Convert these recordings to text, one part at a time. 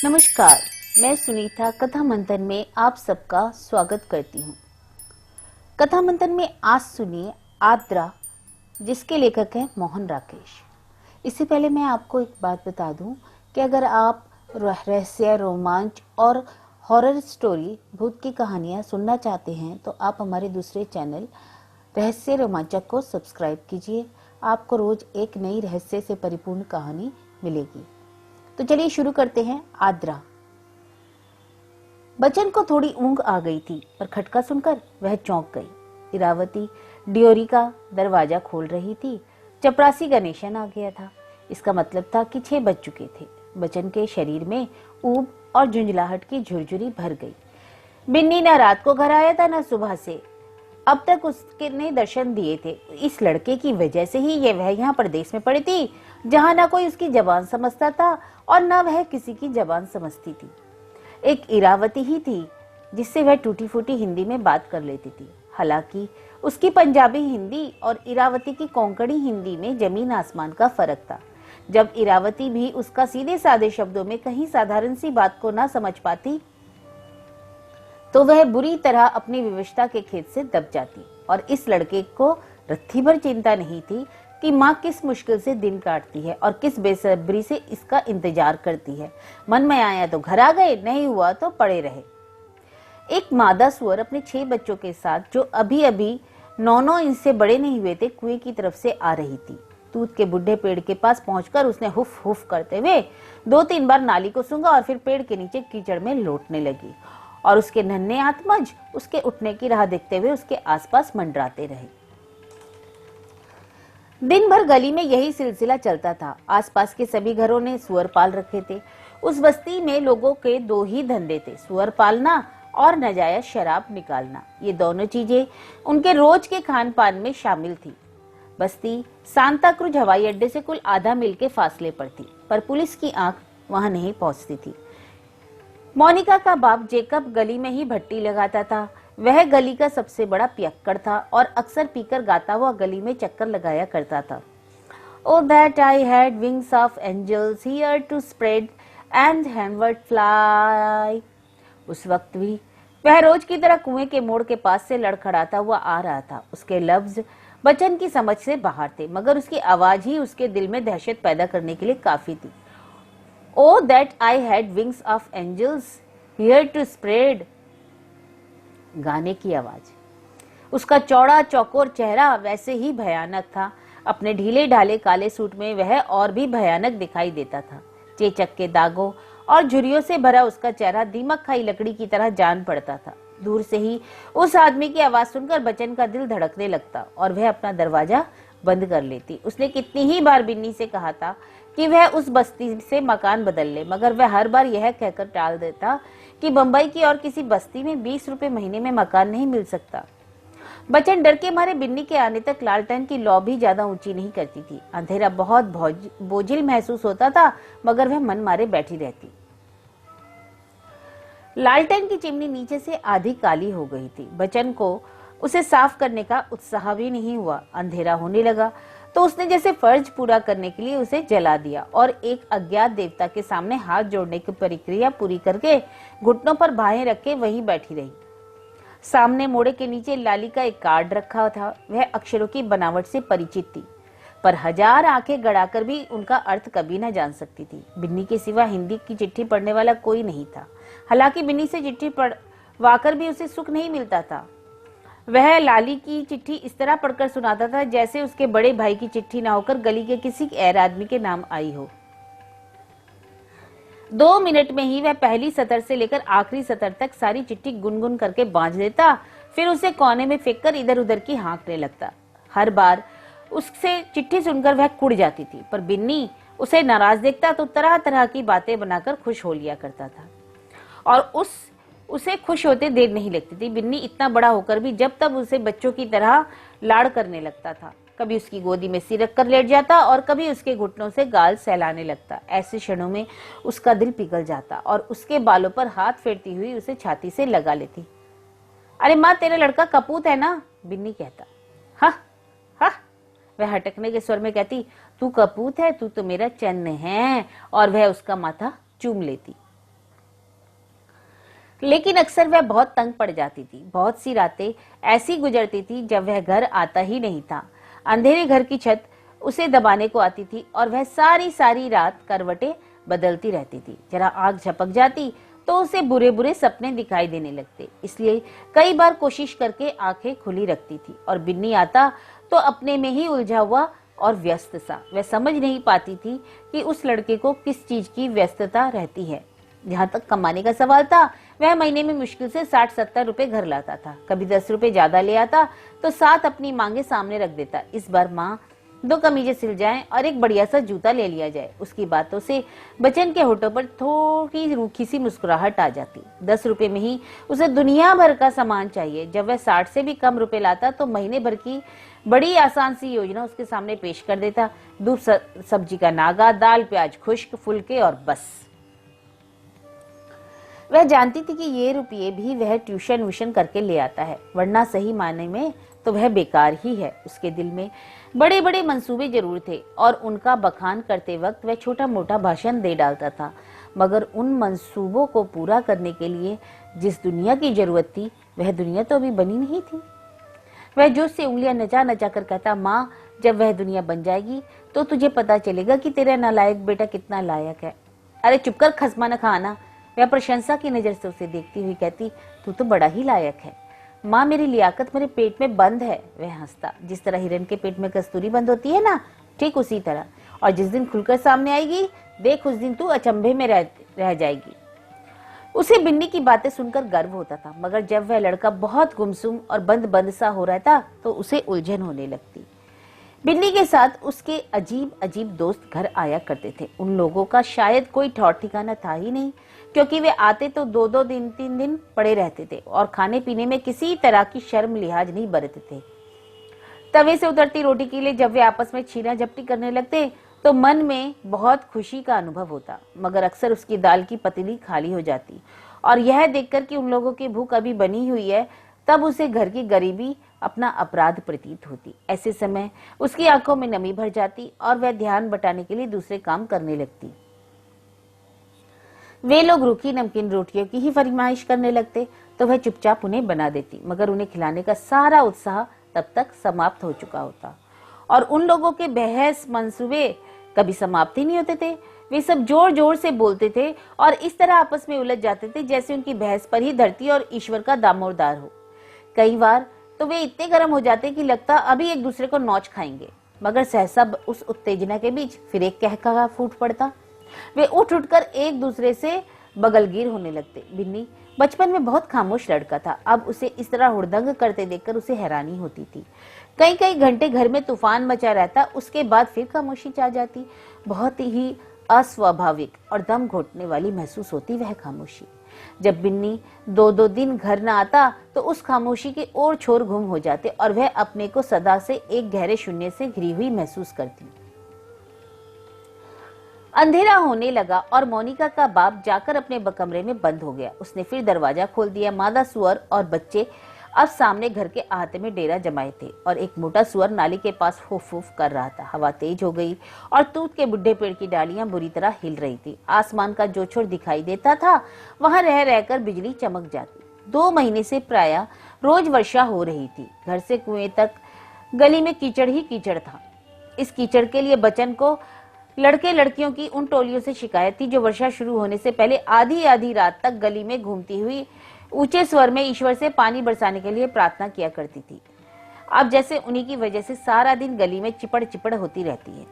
नमस्कार, मैं सुनीता कथा मंथन में आप सबका स्वागत करती हूँ। कथा मंथन में आज सुनिए आद्रा, जिसके लेखक हैं मोहन राकेश। इससे पहले मैं आपको एक बात बता दूं कि अगर आप रहस्य, रोमांच और हॉरर स्टोरी, भूत की कहानियाँ सुनना चाहते हैं तो आप हमारे दूसरे चैनल रहस्य रोमांचक को सब्सक्राइब कीजिए। आपको रोज एक नई रहस्य से परिपूर्ण कहानी मिलेगी। तो चलिए शुरू करते हैं। आद्रा। बच्चन को थोड़ी ऊंघ आ गई थी, पर खटका सुनकर वह चौंक गई। इरावती ड्योरी का दरवाजा खोल रही थी। चपरासी गणेशन आ गया था। इसका मतलब था कि 6 बज चुके थे। बच्चन के शरीर में ऊब और झुंझलाहट की झुरझुरी भर गई। बिन्नी न रात को घर आया था न सुबह से। अब तक उसके ने दर्शन दिए थे। इस लड़के की वजह से ही वह यहाँ परदेश में पड़ी थी, जहाँ न कोई उसकी जबान समझता था और न वह किसी की जबान समझती थी। एक इरावती ही थी जिससे वह टूटी फूटी हिंदी में बात कर लेती थी। हालांकि उसकी पंजाबी हिंदी और इरावती की कोंकणी हिंदी में जमीन आसमान का फर्क था। जब इरावती भी उसका सीधे साधे शब्दों में कहीं साधारण सी बात को न समझ पाती तो वह बुरी तरह अपनी विवशता के खेत से दब जाती। और इस लड़के को रत्ती भर चिंता नहीं थी कि माँ किस मुश्किल से दिन काटती है और किस बेसब्री से इसका इंतजार करती है। मन में आया तो घर आ गए, नहीं हुआ तो पड़े रहे। एक मादा सुअर अपने 6 बच्चों के साथ, जो अभी अभी 9 इंच से बड़े नहीं हुए थे, कुएं की तरफ से आ रही थी। तूत के बुढ़े पेड़ के पास पहुंचकर उसने हुफ हुफ करते हुए 2-3 बार नाली को सूंघा और फिर पेड़ के नीचे कीचड़ में लौटने लगी। और उसके नन्हे आत्मज उसके उठने की राह देखते हुए उसके आसपास मंडराते रहे। दिन भर गली में यही सिलसिला चलता था। आसपास के सभी घरों ने सुअर पाल रखे थे। उस बस्ती में लोगों के 2 ही धंधे थे, सुअर पालना और नाजायज शराब निकालना। ये दोनों चीजें उनके रोज के खान पान में शामिल थी। बस्ती सांता क्रूज हवाई अड्डे से कुल आधा मील के फासले पर थी, पर पुलिस की आंख वहां नहीं पहुंचती थी। मोनिका का बाप जेकब गली में ही भट्टी लगाता था। वह गली का सबसे बड़ा पियक्कड़ था और अक्सर पीकर गाता हुआ गली में चक्कर लगाया करता था। Oh that I had wings of angels here to spread and handward fly। उस वक्त भी वह रोज की तरह कुएं के मोड़ के पास से लड़खड़ाता हुआ आ रहा था। उसके लफ्ज बच्चन की समझ से बाहर थे, मगर उसकी आवाज ही उसके दिल में दहशत पैदा करने के लिए काफी थी। Oh that I had wings of angels here to spread। गाने की आवाज। उसका चौड़ा चौकोर चेहरा वैसे ही भयानक था। अपने ढीले ढाले काले सूट में वह और भी भयानक दिखाई देता था। चेचक के दागों और झुर्रियों से भरा उसका चेहरा दीमक खाई लकड़ी की तरह जान पड़ता था। दूर से ही उस आदमी की आवाज सुनकर बच्चन का दिल धड़कने लगता और वह अपना दरवाजा बंद कर लेती। उसने कितनी ही बार बिन्नी से कहा था कि वह उस बस्ती से मकान बदल ले, मगर वह हर बार यह कहकर टाल देता कि बंबई की और किसी बस्ती में 20 रुपए महीने में मकान नहीं मिल सकता। बच्चन डर के मारे बिन्नी के आने तक लालटेन की लौ भी ज्यादा ऊंची नहीं करती थी। अंधेरा बहुत बोझिल महसूस होता था, मगर वह मन मारे बैठी रहती। लालटेन की चिमनी नीचे से आधी काली हो गई थी। बच्चन को उसे साफ करने का उत्साह भी नहीं हुआ। अंधेरा होने लगा तो उसने जैसे फर्ज पूरा करने के लिए उसे जला दिया और एक अज्ञात देवता के सामने हाथ जोड़ने की प्रक्रिया पूरी करके घुटनों पर बाहें रख के वहीं बैठी रही। सामने मोड़े के नीचे लाली का एक कार्ड रखा था। वह अक्षरों की बनावट से परिचित थी, पर 1000 आंखें गड़ाकर भी उनका अर्थ कभी न जान सकती थी। बिन्नी के सिवा हिंदी की चिट्ठी पढ़ने वाला कोई नहीं था। हालांकि बिन्नी से चिट्ठी पढ़वाकर भी उसे सुख नहीं मिलता था। वह लाली की चिट्ठी इस तरह पढ़कर सुनाता था जैसे उसके बड़े भाई की चिट्ठी ना होकर गली के किसी गैर आदमी के नाम आई हो। 2 मिनट में ही वह पहली सतर से लेकर आखिरी सतर तक सारी चिट्ठी गुनगुन करके बांध देता, फिर उसे कोने में फेंककर इधर उधर की हाँकने लगता। हर बार उससे चिट्ठी सुनकर वह कुड़ जाती थी, पर बिन्नी उसे नाराज देखता तो तरह तरह की बातें बनाकर खुश हो लिया करता था और उसे खुश होते देर नहीं लगती थी। बिन्नी इतना बड़ा होकर भी जब तब उसे बच्चों की तरह लाड़ करने लगता था। कभी उसकी गोदी में सिर रख कर लेट जाता और कभी उसके घुटनों से गाल सहलाने लगता। ऐसे क्षणों में उसका दिल पिघल जाता और उसके बालों पर हाथ फेरती हुई उसे छाती से लगा लेती। अरे माँ, तेरा लड़का कपूत है ना? बिन्नी कहता। हाँ हाँ, वह हटकने के स्वर में कहती। तू कपूत है, तू तो मेरा चन्न है। और वह उसका माथा चूम लेती। लेकिन अक्सर वह बहुत तंग पड़ जाती थी। बहुत सी रातें ऐसी गुजरती थी जब वह घर आता ही नहीं था। अंधेरे घर की छत उसे दबाने को आती थी और वह सारी सारी रात करवटें बदलती रहती थी। जरा आंख झपक जाती तो उसे बुरे बुरे सपने दिखाई देने लगते, इसलिए कई बार कोशिश करके आंखें खुली रखती थी। और बिन्नी आता तो अपने में ही उलझा हुआ और व्यस्त सा। वह समझ नहीं पाती थी कि उस लड़के को किस चीज की व्यस्तता रहती है। जहां तक कमाने का सवाल था, वह महीने में मुश्किल से 60-70 रुपए घर लाता था। कभी 10 रुपए ज्यादा ले आता तो साथ अपनी मांगे सामने रख देता। इस बार माँ 2 कमीजें सिल जाएं और एक बढ़िया सा जूता ले लिया जाए। उसकी बातों से बच्चन के होठों पर थोड़ी रूखी सी मुस्कुराहट आ जाती। 10 रुपए में ही उसे दुनिया भर का सामान चाहिए। जब वह 60 से भी कम रुपए लाता तो महीने भर की बड़ी आसान सी योजना उसके सामने पेश कर देता। दूध सब्जी का नागा, दाल प्याज खुश्क, फुलके और बस। वह जानती थी कि ये रुपये भी वह ट्यूशन व्यूशन करके ले आता है, वरना सही मायने में तो वह बेकार ही है। उसके दिल में बड़े बड़े मंसूबे जरूर थे और उनका बखान करते वक्त वह छोटा मोटा भाषण दे डालता था, मगर उन मंसूबों को पूरा करने के लिए जिस दुनिया की जरूरत थी वह दुनिया तो अभी बनी नहीं थी। वह जोश से उंगलियां नचा नचा कर कहता, माँ जब वह दुनिया बन जाएगी तो तुझे पता चलेगा कि तेरा नालायक बेटा कितना लायक है। अरे चुप कर, खसमा न खाना। वह प्रशंसा की नजर से उसे देखती हुई कहती, तू तो बड़ा ही लायक है। माँ मेरी लियाकत मेरे पेट में बंद है। वह हंसता, जिस तरह हिरन के पेट में कस्तूरी बंद होती है ना, ठीक उसी तरह। और जिस दिन खुलकर सामने आएगी देख, उस दिन तू अचंभे में रह जाएगी। उसे बिन्नी की बातें सुनकर गर्व होता था, मगर जब वह लड़का बहुत गुमसुम और बंद बंद सा हो रहता तो उसे उलझन होने लगती। बिन्नी के साथ उसके अजीब अजीब दोस्त घर आया करते थे। उन लोगों का शायद कोई ठौर ठिकाना था ही नहीं, क्योंकि वे आते तो 2-2 दिन 3 दिन पड़े रहते थे और खाने पीने में किसी तरह की शर्म लिहाज नहीं बरतते थे। तवे से उतरती रोटी के लिए जब वे आपस में छीना झपटी करने लगते तो मन में बहुत खुशी का अनुभव होता, मगर अक्सर उसकी दाल की पतीली खाली हो जाती और यह देखकर कि उन लोगों की भूख अभी बनी हुई है, तब उसे घर की गरीबी अपना अपराध प्रतीत होती। ऐसे समय उसकी आंखों में नमी भर जाती और वह ध्यान बटाने के लिए दूसरे काम करने लगती। वे लोग रूखी नमकीन रोटियों की ही फरमाइश करने लगते तो वह चुपचाप उन्हें बना देती, मगर उन्हें खिलाने का सारा उत्साह तब तक समाप्त हो चुका होता और उन लोगों के बहस मंसूबे कभी समाप्त ही नहीं होते थे। वे सब जोर जोर से बोलते थे और इस तरह आपस में उलझ जाते थे जैसे उनकी बहस पर ही धरती और ईश्वर का दामोदर हो। कई बार तो वे इतने गर्म हो जाते कि लगता अभी एक दूसरे को नोच खाएंगे, मगर सहसा उस उत्तेजना के बीच फिर एक कहका फूट पड़ता। वे उठ उठकर एक दूसरे से बगलगीर होने लगते। बिन्नी बचपन में बहुत खामोश लड़का था, अब उसे इस तरह हुड़दंग करते देखकर उसे हैरानी होती थी। कई कई घंटे घर में तूफान मचा रहता, उसके बाद फिर खामोशी छा जाती। बहुत ही अस्वाभाविक और दम घोटने वाली महसूस होती वह खामोशी। जब बिन्नी 2-2 दिन घर न आता तो उस खामोशी के ओर छोर गुम हो जाते और वह अपने को सदा से एक गहरे शून्य से घिरी हुई महसूस करती। अंधेरा होने लगा और मोनिका का बाप जाकर अपने कमरे में बंद हो गया। उसने फिर दरवाजा खोल दिया। मादा सुअर और बच्चे अब सामने घर के अहाते में डेरा जमाए थे और एक मोटा सुअर नाली के पास फूफ फूफ कर रहा था। हवा तेज हो गई और तूत के बुढ़े पेड़ की डालियां बुरी तरह हिल रही थी। आसमान का जो छोर दिखाई देता था वहां रह रहकर बिजली चमक जाती। 2 महीने से प्राय रोज वर्षा हो रही थी। घर से कुएं तक गली में कीचड़ ही कीचड़ था। इस कीचड़ के लिए बचन को लड़के लड़कियों की उन टोलियों से शिकायत थी जो वर्षा शुरू होने से पहले आधी आधी रात तक गली में घूमती हुई ऊंचे स्वर में ईश्वर से पानी बरसाने के लिए प्रार्थना किया करती थी। अब जैसे उन्हीं की वजह से सारा दिन गली में चिपड़ चिपड़ होती रहती है।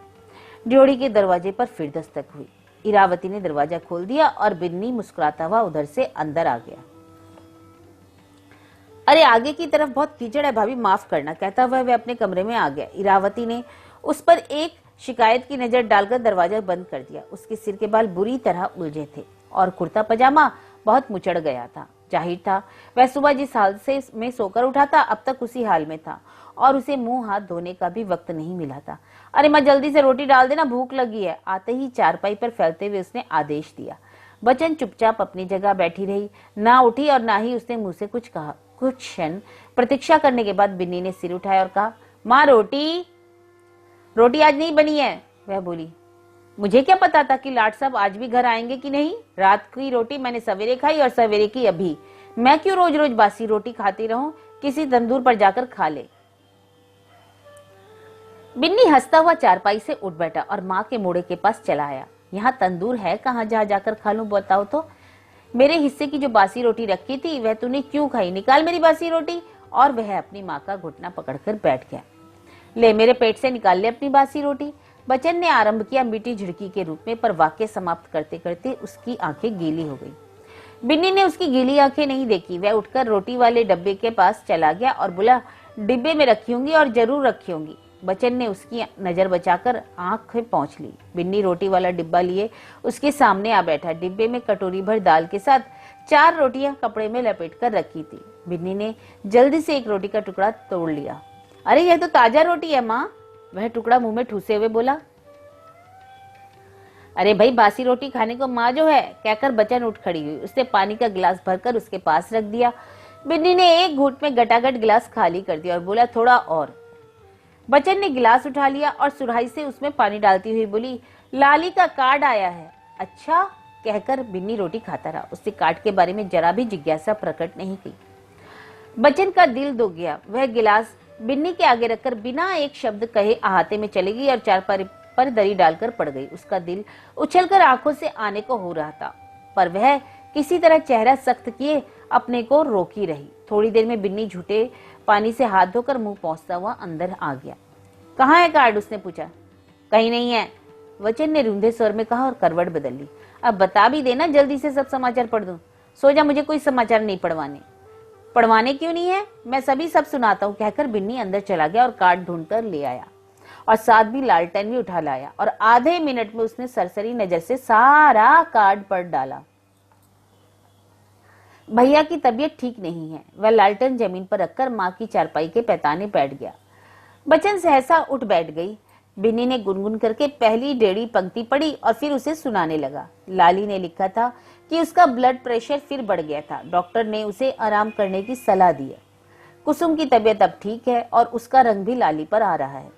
ड्योढ़ी के दरवाजे पर फिर दस्तक हुई। इरावती ने दरवाजा खोल दिया और बिन्नी मुस्कुराता हुआ उधर से अंदर आ गया। अरे आगे की तरफ बहुत कीचड़ है भाभी, माफ करना, कहता हुआ वह अपने कमरे में आ गया। इरावती ने उस पर एक शिकायत की नजर डालकर दरवाजा बंद कर दिया। उसके सिर के बाल बुरी तरह उलझे थे और कुर्ता पजामा बहुत मुचड़ गया था। जाहिर था वह सुबह जिस हाल से में सोकर उठा था अब तक उसी हाल में था और उसे मुंह हाथ धोने का भी वक्त नहीं मिला था। अरे माँ जल्दी से रोटी डाल देना, भूख लगी है। आते ही चारपाई पर फैलते हुए उसने आदेश दिया। बचन चुपचाप अपनी जगह बैठी रही, ना उठी और ना ही उसने मुंह से कुछ कहा। कुछ क्षण प्रतीक्षा करने के बाद बिन्नी ने सिर उठाया और कहा, माँ रोटी आज नहीं बनी है। वह बोली, मुझे क्या पता था कि लाट साहब आज भी घर आएंगे कि नहीं। रात की रोटी मैंने सवेरे खाई और सवेरे की अभी। मैं क्यों रोज रोज बासी रोटी खाती रहूं, किसी तंदूर पर जाकर खा ले। बिन्नी हंसता हुआ चारपाई से उठ बैठा और माँ के मोड़े के पास चला आया। यहाँ तंदूर है कहाँ जहाँ जाकर खा लूं, बताओ तो। मेरे हिस्से की जो बासी रोटी रखी थी वह तूने क्यों खाई, निकाल मेरी बासी रोटी। और वह अपनी माँ का घुटना पकड़कर बैठ गया। ले मेरे पेट से निकाल ले अपनी बासी रोटी। बच्चन ने आरंभ किया मीठी झिड़की के रूप में, पर वाक्य समाप्त करते करते उसकी आंखें गीली हो गई। बिन्नी ने उसकी गीली आंखें नहीं देखी। वह उठकर रोटी वाले डब्बे के पास चला गया और बोला, डिब्बे में रखी होंगी और जरूर रखी होंगी। बच्चन ने उसकी नजर बचाकर आंखें पहुंच ली। बिन्नी रोटी वाला डिब्बा लिए उसके सामने आ बैठा। डिब्बे में कटोरी भर दाल के साथ 4 रोटियां कपड़े में लपेट कर रखी थी। बिन्नी ने जल्दी से एक रोटी का टुकड़ा तोड़ लिया। अरे यह तो ताजा रोटी है माँ, वह टुकड़ा मुंह में ठूसे हुए बोला। अरे भाई बासी रोटी खाने को माँ जो है, कहकर बच्चन उठ खड़ी हुई। उसने पानी का गिलास भरकर उसके पास रख दिया। बिन्नी ने एक घूंट में गटागट गिलास खाली कर दिया और बोला, थोड़ा और। बच्चन ने गिलास उठा लिया और सुराही से उसमें पानी डालती हुई बोली, लाली का कार्ड आया है। अच्छा, कहकर बिन्नी रोटी खाता रहा। उससे कार्ड के बारे में जरा भी जिज्ञासा प्रकट नहीं की। बच्चन का दिल दो गया। वह गिलास बिन्नी के आगे रखकर बिना एक शब्द कहे अहाते में चली गई और चारपाई पर दरी डालकर पड़ गई। उसका दिल उछलकर आंखों से आने को हो रहा था, पर वह किसी तरह चेहरा सख्त किए अपने को रोकी रही। थोड़ी देर में बिन्नी झूठे पानी से हाथ धोकर मुंह पहुंचता हुआ अंदर आ गया। कहाँ है कार्ड, उसने पूछा। कहीं नहीं है, वचन ने रूंधे स्वर में कहा और करवट बदल ली। अब बता भी देना, जल्दी से सब समाचार पढ़ दूं। सो जा, मुझे कोई समाचार नहीं पढ़वाने। पढ़वाने क्यों नहीं है, मैं सभी सब सुनाता हूँ, कहकर बिन्नी अंदर चला गया और कार्ड ढूंढ कर ले आया और साथ भी लालटेन भी उठा लाया और आधे मिनट में उसने सरसरी नजर से सारा कार्ड पढ़ डाला। भैया की तबीयत ठीक नहीं है। वह लालटेन जमीन पर रखकर माँ की चारपाई के पैताने बैठ गया। बच्चन सहसा उठ बैठ गई। बिन्नी ने गुनगुन करके पहली 1.5 पंक्ति पढ़ी और फिर उसे सुनाने लगा। लाली ने लिखा था कि उसका ब्लड प्रेशर फिर बढ़ गया था। डॉक्टर ने उसे आराम करने की सलाह दी है। कुसुम की तबीयत अब ठीक है और उसका रंग भी लाली पर आ रहा है।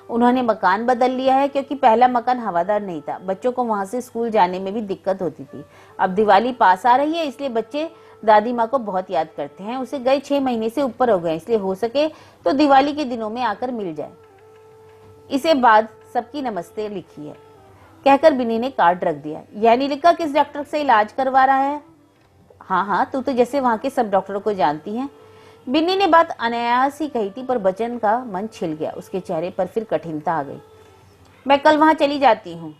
उन्होंने मकान बदल लिया है क्योंकि पहला मकान हवादार नहीं था। बच्चों को वहां से स्कूल जाने में भी दिक्कत होती थी। अब दिवाली पास आ रही है, इसलिए बच्चे दादी माँ को बहुत याद करते हैं। उसे गए 6 महीने से ऊपर हो गए, इसलिए हो सके तो दिवाली के दिनों में आकर मिल जाए। इसे बाद सबकी नमस्ते लिखी है, कहकर बिन्नी ने कार्ड रख दिया। यह नहीं लिखा किस डॉक्टर से इलाज करवा रहा है। हाँ हाँ, तू तो जैसे वहां के सब डॉक्टरों को जानती है। बिन्नी ने बात अनायास ही कही थी, पर बच्चन का मन छिल गया। उसके चेहरे पर फिर कठिनता आ गई। मैं कल वहां चली जाती हूँ,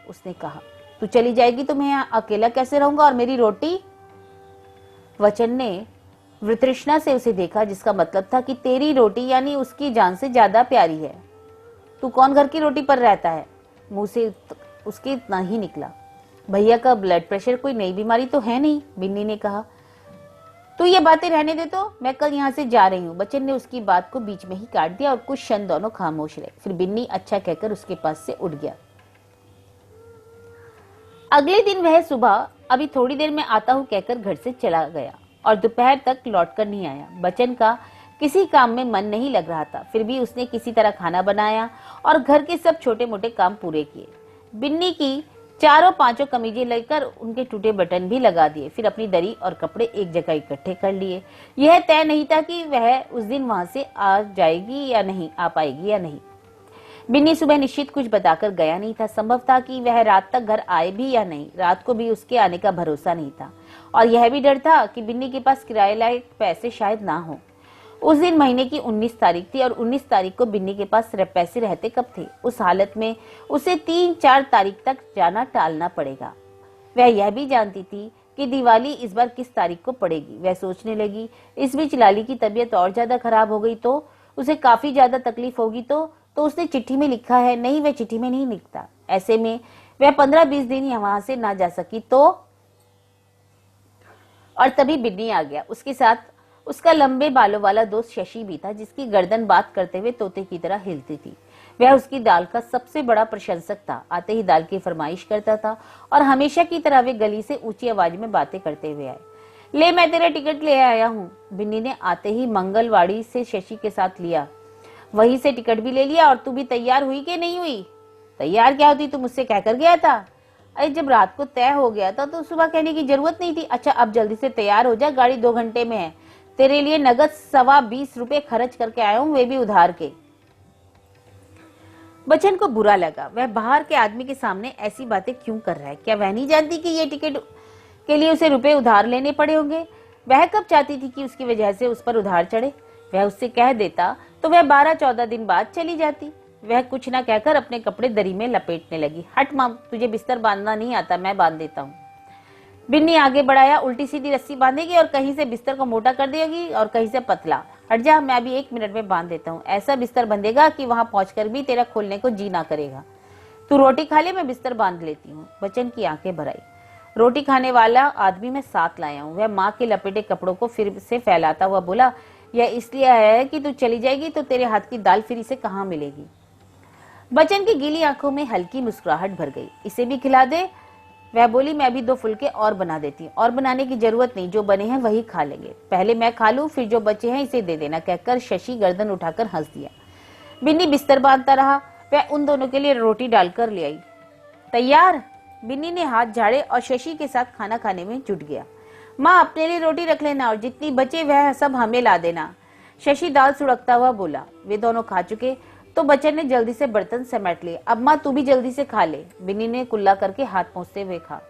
उसने कहा। तू चली जाएगी तो मैं यहाँ अकेला कैसे रहूंगा, और मेरी रोटी। वचन ने वितृष्णा से उसे देखा, जिसका मतलब था कि तेरी रोटी यानी उसकी जान से ज्यादा प्यारी है। तू कौन घर की रोटी पर रहता है। मुंह से उसके इतना ही निकला। भैया का ब्लड प्रेशर कोई नई बीमारी तो है नहीं, बिन्नी ने कहा। तो ये बातें रहने दे, तो मैं कल यहाँ से जा रही हूँ। बच्चन ने उसकी बात को बीच में ही काट दिया और कुछ क्षण दोनों खामोश रहे। फिर बिन्नी अच्छा कहकर उसके पास से उठ गया। अगले दिन वह सुबह अभी थोड़ी देर में आता हूँ कहकर घर से चला गया और दोपहर तक लौटकर नहीं आया। बच्चन का किसी काम में मन नहीं लग रहा था, फिर भी उसने किसी तरह खाना बनाया और घर के सब छोटे मोटे काम पूरे किए। बिन्नी की 4-5 कमीजें लेकर उनके टूटे बटन भी लगा दिए। फिर अपनी दरी और कपड़े एक जगह इकट्ठे कर लिए। यह तय नहीं था कि वह उस दिन वहां से आ जाएगी या नहीं, आ पाएगी या नहीं। बिन्नी सुबह निश्चित कुछ बताकर गया नहीं था। संभव था कि वह रात तक घर आए भी या नहीं। रात को भी उसके आने का भरोसा नहीं था और यह भी डर था कि बिन्नी के पास किराए लायक पैसे शायद ना हो। उस दिन महीने की 19 तारीख थी और 19 तारीख को बिन्नी के पास पैसे रहते कब थे। उस हालत में उसे 3-4 तारीख तक जाना टालना पड़ेगा। वह यह भी जानती थी कि दिवाली इस बार किस तारीख को पड़ेगी। वह सोचने लगी, इस बीच लाली की तबीयत और ज्यादा खराब हो गई तो उसे काफी ज्यादा तकलीफ होगी। तो उसने चिट्ठी में लिखा है। नहीं, वह चिट्ठी में नहीं लिखता। ऐसे में वह 15-20 दिन वहां से ना जा सकी तो। और तभी बिन्नी आ गया। उसके साथ उसका लंबे बालों वाला दोस्त शशि भी था, जिसकी गर्दन बात करते हुए तोते की तरह हिलती थी। वह उसकी दाल का सबसे बड़ा प्रशंसक था। आते ही दाल की फरमाइश करता था और हमेशा की तरह वे गली से ऊंची आवाज में बातें करते हुए आए। ले, मैं तेरा टिकट ले आया हूँ। बिन्नी ने आते ही मंगलवाड़ी से शशि के साथ लिया। वहीं से टिकट भी ले लिया। और तू भी तैयार हुई कि नहीं हुई। तैयार क्या होती, तू मुझसे कहकर गया था? अरे जब रात को तय हो गया था तो सुबह कहने की जरूरत नहीं थी। अच्छा अब जल्दी से तैयार हो जा, गाड़ी 2 घंटे में है। तेरे लिए नगद 20 रुपए खर्च करके आया हूँ, वे भी उधार के। बच्चन को बुरा लगा, वह बाहर के आदमी के सामने ऐसी बातें क्यों कर रहा है? क्या वह नहीं जानती कि ये टिकट के लिए उसे रुपए उधार लेने पड़े होंगे? वह कब चाहती थी कि उसकी वजह से उस पर उधार चढ़े? वह उससे कह देता तो वह 12-14 दिन बाद चली जाती। वह कुछ न कहकर अपने कपड़े दरी में लपेटने लगी। हट माँ, तुझे बिस्तर बांधना नहीं आता, मैं बांध देता हूँ। बिन्नी आगे बढ़ाया, उल्टी सीधी रस्सी बांधेगी और कहीं से बिस्तर को मोटा कर देगी और कहीं से पतला। हट जा, मैं अभी 1 मिनट में बांध देता हूँ। ऐसा बिस्तर बंधेगा कि वहां पहुंचकर भी तेरा खोलने को जी ना करेगा। तू रोटी खा ले, मैं बिस्तर बांध लेती हूँ। बच्चन की आंखें भर आई। रोटी खाने वाला आदमी मैं साथ लाया हूँ। वह माँ के लपेटे कपड़ों को फिर से फैलाता हुआ बोला, यह इसलिए आया है कि तू चली जाएगी तो तेरे हाथ की दाल फिर इसे कहाँ मिलेगी? बच्चन की गीली आंखों में हल्की मुस्कुराहट भर गई। इसे भी खिला दे, वह बोली। मैं भी 2 फुलके और बना देती हूँ। और बनाने की जरूरत नहीं, जो बने हैं वही खा लेंगे। पहले मैं खा लूं, फिर जो बचे हैं इसे दे देना, कहकर शशि गर्दन उठाकर हंस दिया। बिन्नी बिस्तर बांधता रहा। वह उन दोनों के लिए रोटी डालकर ले आई। तैयार? बिन्नी ने हाथ झाड़े और शशि के साथ खाना खाने में जुट गया। माँ अपने लिए रोटी रख लेना और जितनी बचे वह सब हमें ला देना, शशि दाल सुड़कता हुआ बोला। वे दोनों खा चुके तो बच्चन ने जल्दी से बर्तन समेट लिए। अब माँ तू भी जल्दी से खा ले, बिन्नी ने कुल्ला करके हाथ पहुंचते हुए कहा।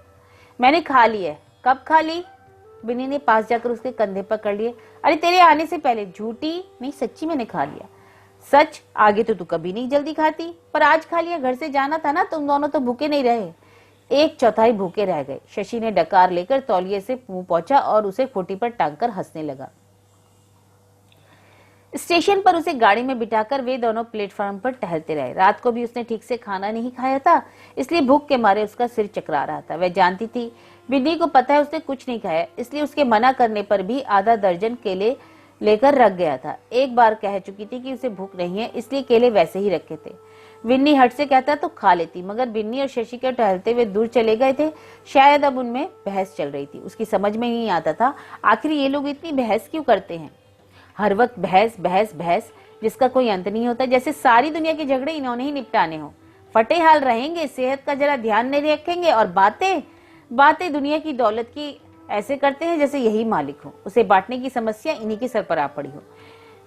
मैंने खा ली है। कब खा ली? बिन्नी ने पास जाकर उसके कंधे पकड़ लिए। अरे तेरे आने से पहले। झूठी नहीं, सच्ची मैंने खा लिया। सच? आगे तो तू कभी नहीं जल्दी खाती, पर आज खा लिया। घर से जाना था ना, तुम दोनों तो भूखे नहीं रहे। 1/4 भूखे रह गए। शशि ने डकार लेकर तौलिए से मुंह पहुंचा और उसे खोटी पर टांग कर हंसने लगा। स्टेशन पर उसे गाड़ी में बिठाकर वे दोनों प्लेटफॉर्म पर टहलते रहे। रात को भी उसने ठीक से खाना नहीं खाया था, इसलिए भूख के मारे उसका सिर चकरा रहा था। वह जानती थी बिन्नी को पता है उसने कुछ नहीं खाया, इसलिए उसके मना करने पर भी आधा दर्जन केले लेकर रख गया था। एक बार कह चुकी थी कि उसे भूख नहीं है, इसलिए केले वैसे ही रखे थे। बिन्नी हट से कहता तो खा लेती, मगर बिन्नी और शशि के टहलते हुए दूर चले गए थे। शायद अब उनमें बहस चल रही थी। उसकी समझ में नहीं आता था आखिर ये लोग इतनी बहस क्यों करते हैं। हर वक्त बहस बहस बहस, जिसका कोई अंत नहीं होता, जैसे सारी दुनिया के झगड़े इन्होंने ही निपटाने हो। फटे हाल रहेंगे, सेहत का जरा ध्यान नहीं रखेंगे और बातें बातें दुनिया की दौलत की ऐसे करते हैं जैसे यही मालिक हो। उसे बांटने की समस्या इन्हीं के सर पर आ पड़ी हो।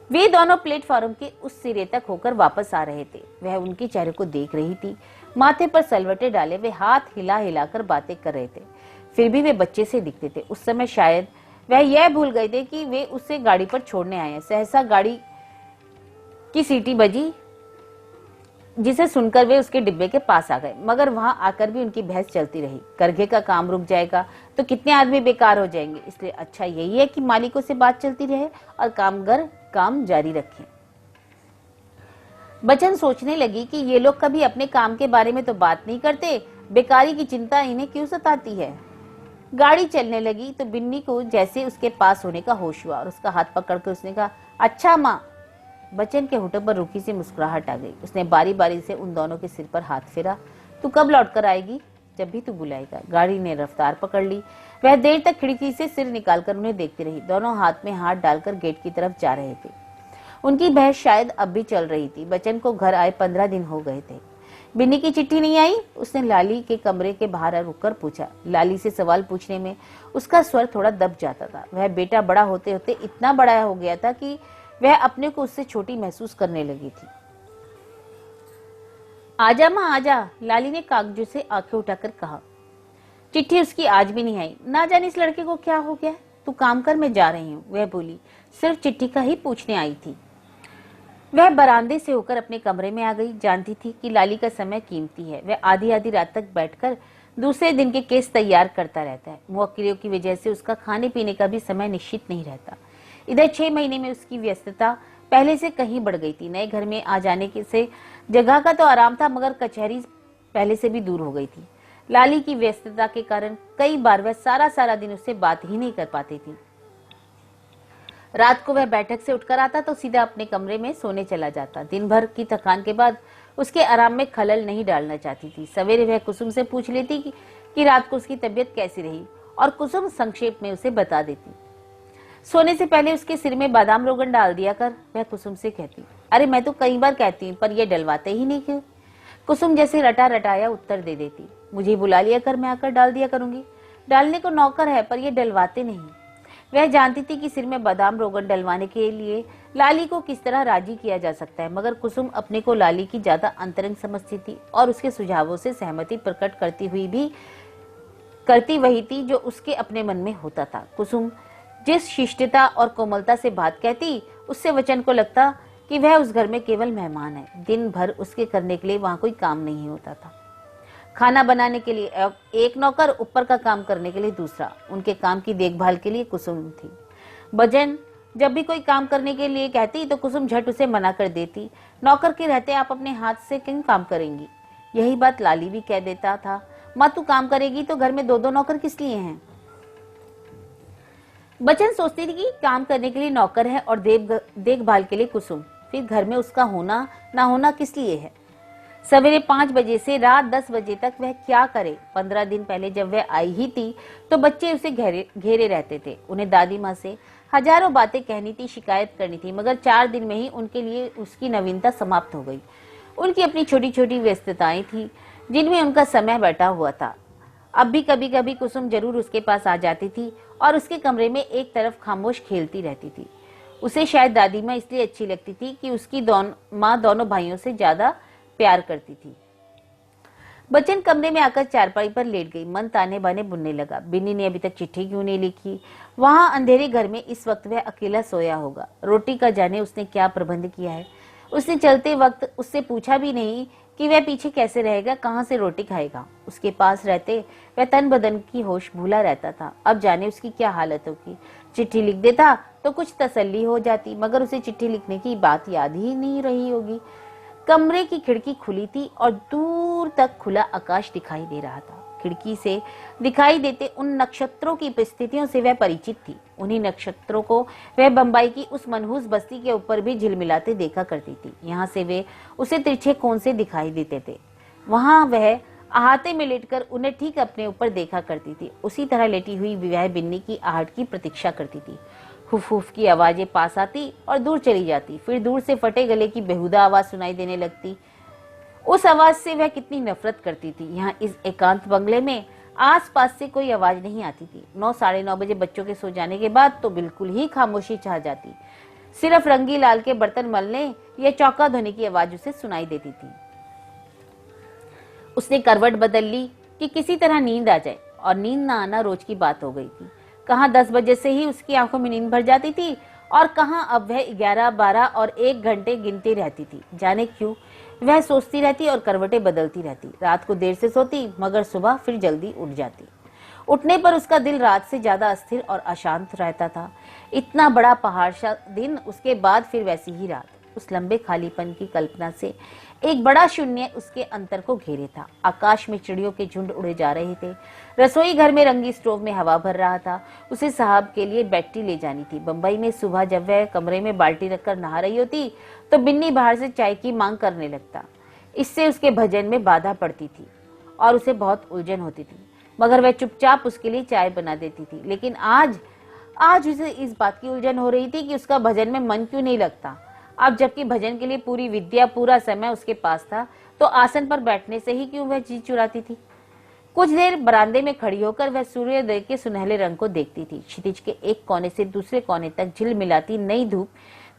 वे दोनों प्लेटफॉर्म के उस सिरे तक होकर वापस आ रहे थे। वह उनके चेहरे को देख रही थी। माथे पर सलवटे डाले वे हाथ हिला हिलाकर बातें कर रहे थे। फिर भी वे बच्चे से दिखते थे। उस समय शायद वह यह भूल गए थे कि वे उसे गाड़ी पर छोड़ने आए हैं। सहसा गाड़ी की सीटी बजी, जिसे सुनकर वे उसके डिब्बे के पास आ गए, मगर वहां आकर भी उनकी बहस चलती रही। करघे का काम रुक जाएगा तो कितने आदमी बेकार हो जाएंगे, इसलिए अच्छा यही है कि मालिकों से बात चलती रहे और कामगर काम जारी रखें। बच्चन सोचने लगी कि ये लोग कभी अपने काम के बारे में तो बात नहीं करते, बेकारी की चिंता इन्हें क्यों सताती है। गाड़ी चलने लगी तो बिन्नी को जैसे उसके पास होने का होश हुआ और उसका हाथ पकड़कर उसने कहा, अच्छा माँ। बच्चन के होठों पर रूखी सी मुस्कुराहट आ गई। उसने बारी बारी से उन दोनों के सिर पर हाथ फेरा। तू कब लौट कर आएगी? जब भी तू बुलाएगा। गाड़ी ने रफ्तार पकड़ ली। वह देर तक खिड़की से सिर निकालकर उन्हें देखती रही। दोनों हाथ में हाथ डालकर गेट की तरफ जा रहे थे। उनकी बहस शायद अब भी चल रही थी। बच्चन को घर आए 15 दिन हो गए थे। बिन्नी की चिट्ठी नहीं आई? उसने लाली के कमरे के बाहर रुककर पूछा। लाली से सवाल पूछने में उसका स्वर थोड़ा दब जाता था। वह बेटा बड़ा होते होते इतना बड़ा हो गया था कि वह अपने को उससे छोटी महसूस करने लगी थी। आजा माँ आजा, लाली ने कागजों से आंखें उठाकर कहा। चिट्ठी उसकी आज भी नहीं आई। ना जाने इस लड़के को क्या हो गया। तू काम कर, मैं जा रही हूँ, वह बोली। सिर्फ चिट्ठी का ही पूछने आई थी। वह बरामदे से होकर अपने कमरे में आ गई। जानती थी कि लाली का समय कीमती है। वह आधी आधी रात तक बैठकर दूसरे दिन के केस तैयार करता रहता है। मुवक्किलों की वजह से उसका खाने पीने का भी समय निश्चित नहीं रहता। इधर 6 महीने में उसकी व्यस्तता पहले से कहीं बढ़ गई थी। नए घर में आ जाने से जगह का तो आराम था, मगर कचहरी पहले से भी दूर हो गई थी। लाली की व्यस्तता के कारण कई बार वह सारा दिन उससे बात ही नहीं कर पाती थी। रात को वह बैठक से उठकर आता तो सीधा अपने कमरे में सोने चला जाता। दिन भर की थकान के बाद उसके आराम में खलल नहीं डालना चाहती थी। सवेरे वह कुसुम से पूछ लेती कि रात को उसकी तबीयत कैसी रही और कुसुम संक्षेप में उसे बता देती। सोने से पहले उसके सिर में बादाम रोगन डाल दिया कर, वह कुसुम से कहती। अरे मैं तो कई बार कहती हूँ, पर यह डलवाते ही नहीं क्यों? कुसुम जैसे रटा रटाया उत्तर दे देती, मुझे बुला लिया कर, मैं आकर डाल दिया करूंगी। डालने को नौकर है पर ये डलवाते नहीं। वह जानती थी कि सिर में बादाम रोगन डलवाने के लिए लाली को किस तरह राजी किया जा सकता है, मगर कुसुम अपने को लाली की ज्यादा अंतरंग समझती थी और उसके सुझावों से सहमति प्रकट करती वही थी जो उसके अपने मन में होता था। कुसुम जिस शिष्टता और कोमलता से बात कहती, उससे वचन को लगता कि वह उस घर में केवल मेहमान है। दिन भर उसके करने के लिए वहां कोई काम नहीं होता था। खाना बनाने के लिए एक नौकर, ऊपर का काम करने के लिए दूसरा। उनके काम की देखभाल के लिए कुसुम थी। बजन जब भी कोई काम करने के लिए कहती तो कुसुम झट उसे मना कर देती। नौकर के रहते आप अपने हाथ से क्यों काम करेंगी? यही बात लाली भी कह देता था, माँ तू काम करेगी तो घर में दो दो नौकर किस लिए हैं? बचन सोचती थी कि काम करने के लिए नौकर है और देखभाल के लिए कुसुम, फिर घर में उसका होना ना होना किस लिए है? सवेरे 5 बजे से रात 10 बजे तक वह क्या करे? 15 दिन पहले जब वह आई ही थी तो बच्चे उसे घेरे रहते थे। उन्हें दादी माँ से हजारों बातें कहनी थी, शिकायत करनी थी, मगर 4 दिन में ही उनके लिए उसकी नवीनता समाप्त हो गई। उनकी अपनी छोटी छोटी व्यस्तताएं थी जिनमें उनका समय बैठा हुआ था। अब भी कभी कभी कुसुम जरूर उसके पास आ जाती थी और उसके कमरे में एक तरफ खामोश खेलती रहती थी। उसे शायद दादी माँ इसलिए अच्छी लगती थी कि उसकी माँ दोनों भाइयों से ज्यादा प्यार करती थी। बच्चन कमरे में आकर चारपाई पर लेट गई। मन ताने बाने बुनने लगा, बिन्नी ने अभी तक चिट्ठी क्यों नहीं लिखी? वहां अंधेरे घर में इस वक्त वह अकेला सोया होगा। रोटी का जाने उसने क्या प्रबंध किया है। उसने चलते वक्त उससे पूछा भी नहीं कि वह पीछे कैसे रहेगा, कहाँ से रोटी खाएगा। उसके पास रहते वह तन बदन की होश भूला रहता था। अब जाने उसकी क्या हालत होगी। चिट्ठी लिख देता तो कुछ तसल्ली हो जाती, मगर उसे चिट्ठी लिखने की बात याद ही नहीं रही होगी। कमरे की खिड़की खुली थी और दूर तक खुला आकाश दिखाई दे रहा था। खिड़की से दिखाई देते उन नक्षत्रों की उपस्थितियों से वह परिचित थी। उन्हीं नक्षत्रों को वह बंबई की उस मनहूस बस्ती के ऊपर भी झिलमिलाते देखा करती थी। यहाँ से वे उसे तिरछे कोण से दिखाई देते थे। वहां वह अहाते में लेटकर उन्हें ठीक अपने ऊपर देखा करती थी। उसी तरह लेटी हुई वह बिन्नी की आहट की प्रतीक्षा करती थी। हुफ हुफ की आवाजें पास आती और दूर चली जाती, फिर दूर से फटे गले की बेहुदा आवाज सुनाई देने लगती। उस आवाज से वह कितनी नफरत करती थी। यहाँ इस एकांत बंगले में आसपास से कोई आवाज नहीं आती थी। 9 साढ़े 9 बजे बच्चों के सो जाने के बाद तो बिल्कुल ही खामोशी छा जाती। सिर्फ रंगी लाल के बर्तन मलने या चौका धोने की आवाज उसे सुनाई देती थी। उसने करवट बदल ली कि किसी तरह नींद आ जाए, और नींद ना आना रोज की बात हो गई थी। कहाँ 10 बजे से ही उसकी आंखों में नींद भर जाती थी और कहाँ अब वह 11, 12 और 1 घंटे गिनती रहती थी। जाने क्यों वह सोचती रहती और करवटें बदलती रहती। रात को देर से सोती, मगर सुबह फिर जल्दी उठ जाती। उठने पर उसका दिल रात से ज्यादा अस्थिर और अशांत रहता था। इतना बड़ा पहाड़ सा दिन, उसके बाद फिर वैसी ही रात। उस लंबे खालीपन की कल्पना से एक बड़ा शून्य उसके अंतर को घेरे था। आकाश में चिड़ियों के झुंड उड़े जा रहे थे। रसोई घर में रंगी स्टोव में हवा भर रहा था। उसे साहब के लिए बैटरी ले जानी थी। बंबई में सुबह जब वह कमरे में बाल्टी रखकर नहा रही होती तो बिन्नी बाहर से चाय की मांग करने लगता। इससे उसके भजन में बाधा पड़ती थी और उसे बहुत उलझन होती थी, मगर वह चुपचाप उसके लिए चाय बना देती थी। लेकिन आज उसे इस बात की उलझन हो रही थी कि उसका भजन में मन क्यों नहीं लगता। अब जबकि भजन के लिए पूरी विद्या, पूरा समय उसके पास था, तो आसन पर बैठने से ही क्यों वह जी चुराती थी। कुछ देर बरामदे में खड़ी होकर वह सूर्योदय के सुनहले रंग को देखती थी। क्षितिज के एक कोने से दूसरे कोने तक झिलमिलाती नई धूप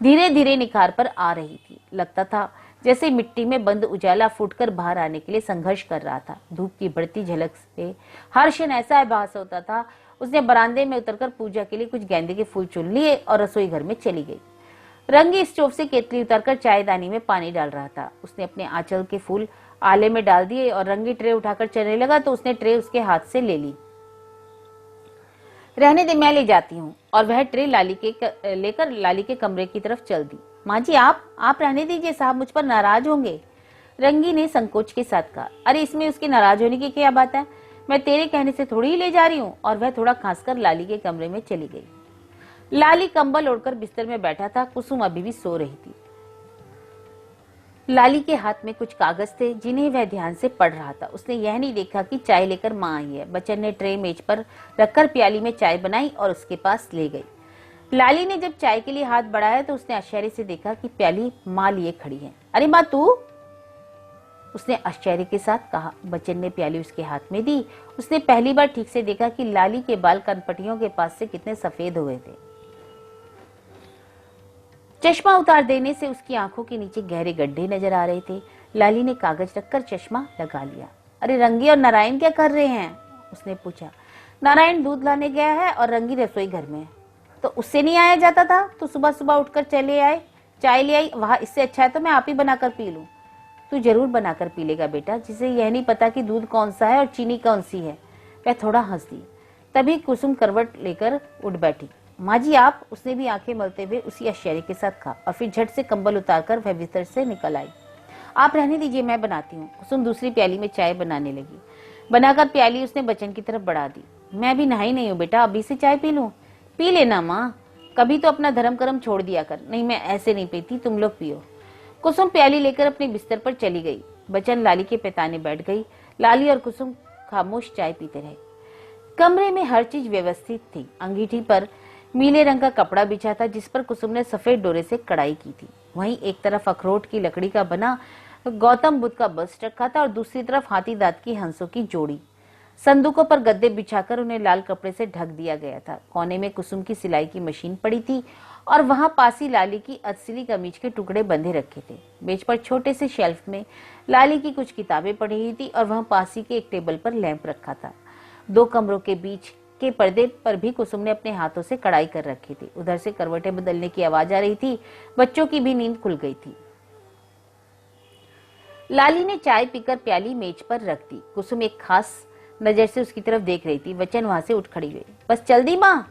धीरे धीरे निखार पर आ रही थी। लगता था जैसे मिट्टी में बंद उजाला फूटकर बाहर आने के लिए संघर्ष कर रहा था। धूप की बढ़ती झलक से हर क्षण ऐसा आभास होता था। उसने बरामदे में उतरकर पूजा के लिए कुछ गेंदे के फूल चुन लिए और रसोई घर में चली गई। रंगी स्टोव से केतली उतारकर चायदानी में पानी डाल रहा था। उसने अपने आंचल के फूल आले में डाल दिए और रंगी ट्रे उठाकर चलने लगा तो उसने ट्रे उसके हाथ से ले ली। रहने दे, मैं ले जाती हूँ। और वह ट्रे लेकर लाली के कमरे की तरफ चल दी। माँ जी आप रहने दीजिए, साहब मुझ पर नाराज होंगे। रंगी ने संकोच के साथ कहा। अरे इसमें उसके नाराज होने की क्या बात है, मैं तेरे कहने से थोड़ी ही ले जा रही हूँ। और वह थोड़ा खांसकर लाली के कमरे में चली गई। लाली कंबल ओढ़कर बिस्तर में बैठा था। कुसुम अभी भी सो रही थी। लाली के हाथ में कुछ कागज थे जिन्हें वह ध्यान से पढ़ रहा था। उसने यह नहीं देखा कि चाय लेकर माँ आई है। बच्चन ने ट्रे मेज पर रखकर प्याली में चाय बनाई और उसके पास ले गई। लाली ने जब चाय के लिए हाथ बढ़ाया तो उसने आश्चर्य से देखा कि प्याली माँ लिए खड़ी है। अरे माँ तू? उसने आश्चर्य के साथ कहा। बच्चन ने प्याली उसके हाथ में दी। उसने पहली बार ठीक से देखा कि लाली के बाल कनपटियों के पास से कितने सफेद हुए थे। चश्मा उतार देने से उसकी आंखों के नीचे गहरे गड्ढे नजर आ रहे थे। लाली ने कागज रखकर चश्मा लगा लिया। अरे रंगी और नारायण क्या कर रहे हैं? उसने पूछा। नारायण दूध लाने गया है और रंगी रसोई घर में है। तो उससे नहीं आया जाता था? तो सुबह सुबह उठकर चले आए, चाय ले आई। वहां इससे अच्छा है तो मैं आप ही बनाकर पी लूं। तू जरूर बनाकर पी लेगा बेटा, जिसे यह नहीं पता कि दूध कौन सा है और चीनी कौन सी है। वह थोड़ा हंस दी। तभी कुसुम करवट लेकर उठ बैठी। माँ जी आप? उसने भी आंखें मलते हुए उसी आश्चर्य के साथ कहा और फिर झट से कंबल उतारकर वह भीतर से निकल आई। आप रहने दीजिए, मैं बनाती हूँ। कुसुम दूसरी प्याली में चाय बनाने लगी। बनाकर प्याली उसने बच्चन की तरफ बढ़ा दी। मैं अभी नहाई नहीं हूँ बेटा, अभी से चाय पी लूं? पी लेना माँ, कभी तो अपना धर्म कर्म छोड़ दिया कर। नहीं मैं ऐसे नहीं पीती, तुम लोग पियो। कुसुम प्याली लेकर अपने बिस्तर पर चली गई। बच्चन लाली के पैताने बैठ गई। लाली और कुसुम खामोश चाय पीते रहे। कमरे में हर चीज व्यवस्थित थी। अंगीठी पर नीले रंग का कपड़ा बिछा था जिस पर कुसुम ने सफेद डोरे से कढ़ाई की थी। वहीं एक तरफ अखरोट की लकड़ी का बना गौतम बुद्ध का बस्ट रखा था और दूसरी तरफ हाथी दांत की हंसों की जोड़ी। संदूकों पर गद्दे बिछाकर उन्हें लाल कपड़े से ढक दिया गया था। कोने में कुसुम की सिलाई की मशीन पड़ी थी और वहां पासी लाली की असली कमीज के टुकड़े बंधे रखे थे। मेज पर छोटे से शेल्फ में लाली की कुछ किताबें पड़ी हुई थी और वहां पासी के एक टेबल पर लैंप रखा था। दो कमरों के बीच के पर्दे पर भी कुसुम ने अपने हाथों से कढ़ाई कर रखी थी। उधर से करवटें बदलने की आवाज आ रही थी। बच्चों की भी नींद खुल गई थी। लाली ने चाय पीकर प्याली मेज पर रख दी। कुसुम एक खास नजर से उसकी तरफ देख रही थी। बच्चन वहां से उठ खड़ी हुई। बस चल दी माँ?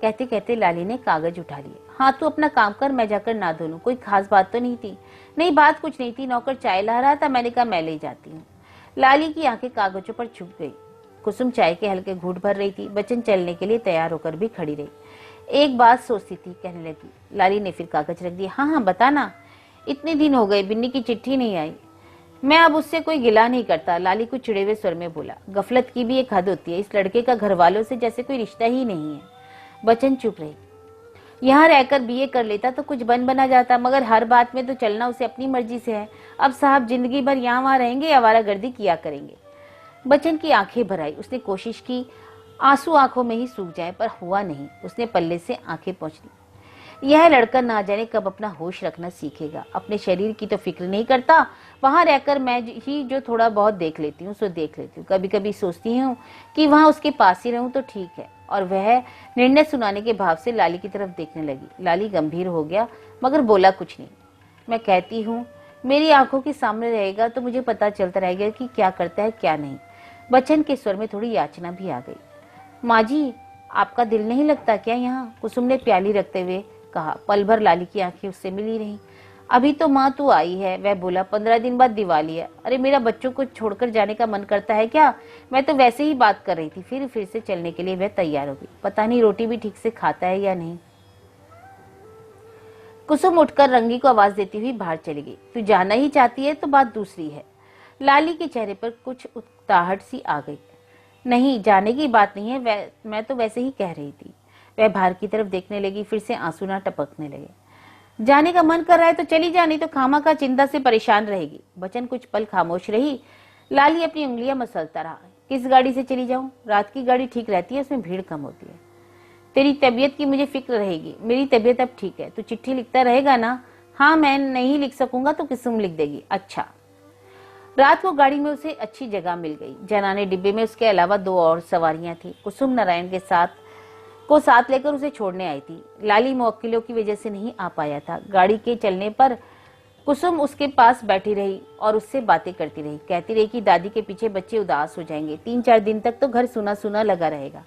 कहते कहते लाली ने कागज उठा लिए। हाँ तू अपना काम कर, मैं जाकर ना धो लूं। कोई खास बात तो नहीं थी? नहीं बात कुछ नहीं थी, नौकर चाय ला रहा था, मैंने कहा मैं ले जाती हूँ। लाली की आंखें कागजों पर छुप गई। कुसुम चाय के हल्के घूंट भर रही थी। बच्चन चलने के लिए तैयार होकर भी खड़ी रही। एक बात सोचती थी, कहने लगी। लाली ने फिर कागज रख दिया। हाँ हाँ बताना। इतने दिन हो गए, बिन्नी की चिट्ठी नहीं आई। मैं अब उससे कोई गिला नहीं करता, लाली को चिड़े हुए स्वर में बोला। गफलत की भी एक हद होती है। इस लड़के का घर वालों से जैसे कोई रिश्ता ही नहीं है। बच्चन चुप रही। यहाँ रहकर बीए कर लेता तो कुछ बन बना जाता, मगर हर बात में तो चलना उसे अपनी मर्जी से है। अब साहब जिंदगी भर यहाँ वहां रहेंगे, आवारागर्दी किया करेंगे। बच्चन की आंखें भर आई। उसने कोशिश की आंसू आंखों में ही सूख जाए, पर हुआ नहीं। उसने पल्ले से आंखें पोंछ ली। यह लड़का ना जाने कब अपना होश रखना सीखेगा। अपने शरीर की तो फिक्र नहीं करता। वहां रहकर मैं ही जो थोड़ा बहुत देख लेती हूँ सो देख लेती हूँ। कभी कभी सोचती हूँ कि वहां उसके पास ही रहूं तो ठीक है। और वह निर्णय सुनाने के भाव से लाली की तरफ देखने लगी। लाली गंभीर हो गया मगर बोला कुछ नहीं। मैं कहती हूँ मेरी आंखों के सामने रहेगा तो मुझे पता चलता रहेगा कि क्या करता है क्या नहीं। बच्चन के स्वर में थोड़ी याचना भी आ गई। माँ जी आपका दिल नहीं लगता क्या यहाँ? कुसुम ने प्याली रखते हुए कहा। पल भर लाली की आंखें उससे मिली रहीं। अभी तो माँ तू आई है, वह बोला। 15 दिन बाद दिवाली है। अरे मेरा बच्चों को छोड़कर जाने का मन करता है क्या? मैं तो वैसे ही बात कर रही थी। फिर से चलने के लिए वह तैयार हो गई। पता नहीं रोटी भी ठीक से खाता है या नहीं। कुसुम उठकर रंगी को आवाज देती हुई बाहर चली गई। तू जाना ही चाहती है तो बात दूसरी है। लाली के चेहरे पर कुछ उत्साहट सी आ गई। नहीं जाने की बात नहीं है, मैं तो वैसे ही कह रही थी। वह बाहर की तरफ देखने लगी। फिर से आंसू ना टपकने लगे। जाने का मन कर रहा है तो चली जा, नहीं तो खामा का चिंता से परेशान रहेगी। बच्चन कुछ पल खामोश रही। लाली अपनी उंगलियां मसलता रहा। किस गाड़ी से चली जाऊं? रात की गाड़ी ठीक रहती है, उसमें भीड़ कम होती है। तेरी तबीयत की मुझे फिक्र रहेगी। मेरी तबीयत अब ठीक है। तू चिट्ठी लिखता रहेगा ना? हाँ मैं नहीं लिख सकूंगा तो कुसुम लिख देगी। अच्छा। रात को गाड़ी में उसे अच्छी जगह मिल गई। जनाने डिब्बे में उसके अलावा 2 और सवारियां थी। कुसुम नारायण के साथ लेकर उसे छोड़ने आई थी। लाली मुवक्किलों की वजह से नहीं आ पाया था। गाड़ी के चलने पर कुसुम उसके पास बैठी रही और उससे बातें करती रही। कहती रही कि दादी के पीछे बच्चे उदास हो जाएंगे। 3-4 दिन तक तो घर सुना सुना लगा रहेगा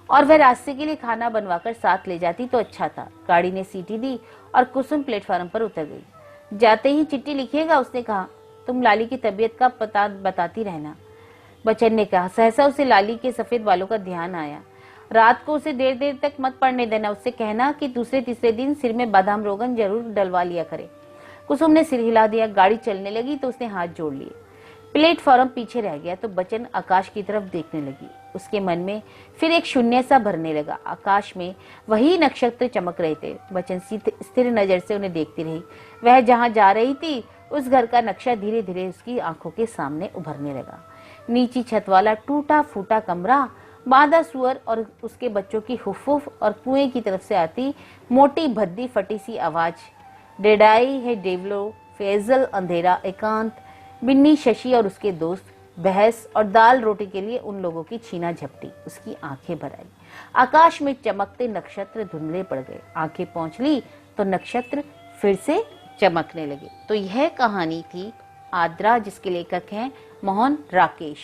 और वह रास्ते के लिए खाना बनवाकर साथ ले जाती तो अच्छा था। गाड़ी ने सीटी दी और कुसुम प्लेटफार्म पर उतर गई। जाते ही चिट्ठी लिखिएगा, उसने कहा। तुम लाली की तबीयत का पता बताती रहना, बच्चन ने कहा। सहसा उसे लाली के सफेद बालों का ध्यान आया। रात को उसे देर देर तक मत पड़ने देना। उससे कहना कि दूसरे तीसरे दिन सिर में बादाम रोगन जरूर डलवा लिया करे। कुसुम ने सिर हिला दिया। गाड़ी चलने लगी तो उसने हाथ जोड़ लिए। प्लेटफॉर्म पीछे रह गया तो बच्चन आकाश की तरफ देखने लगी। उसके मन में फिर एक शून्य सा भरने लगा। आकाश में वही नक्षत्र चमक रहे थे। बच्चन स्थिर नजर से उन्हें देखती रही। वह जहां जा रही थी उस घर का नक्शा धीरे धीरे उसकी आंखों के सामने उभरने लगा। नीची छत वाला टूटा फूटा कमरा, बांधा सुअर और उसके बच्चों की हुफुफ और कुएं की तरफ से आती मोटी भद्दी फटी सी आवाज, डेडाई है डेवलो, फैजल, अंधेरा, एकांत, बिन्नी, शशि और उसके दोस्त, बहस और दाल रोटी के लिए उन लोगों की छीना झपटी उसकी आंखें भर आई। आकाश में चमकते नक्षत्र धुंधले पड़ गए। आंखें पहुंच ली तो नक्षत्र फिर से चमकने लगे। तो यह कहानी थी आद्रा, जिसके लेखक हैं मोहन राकेश।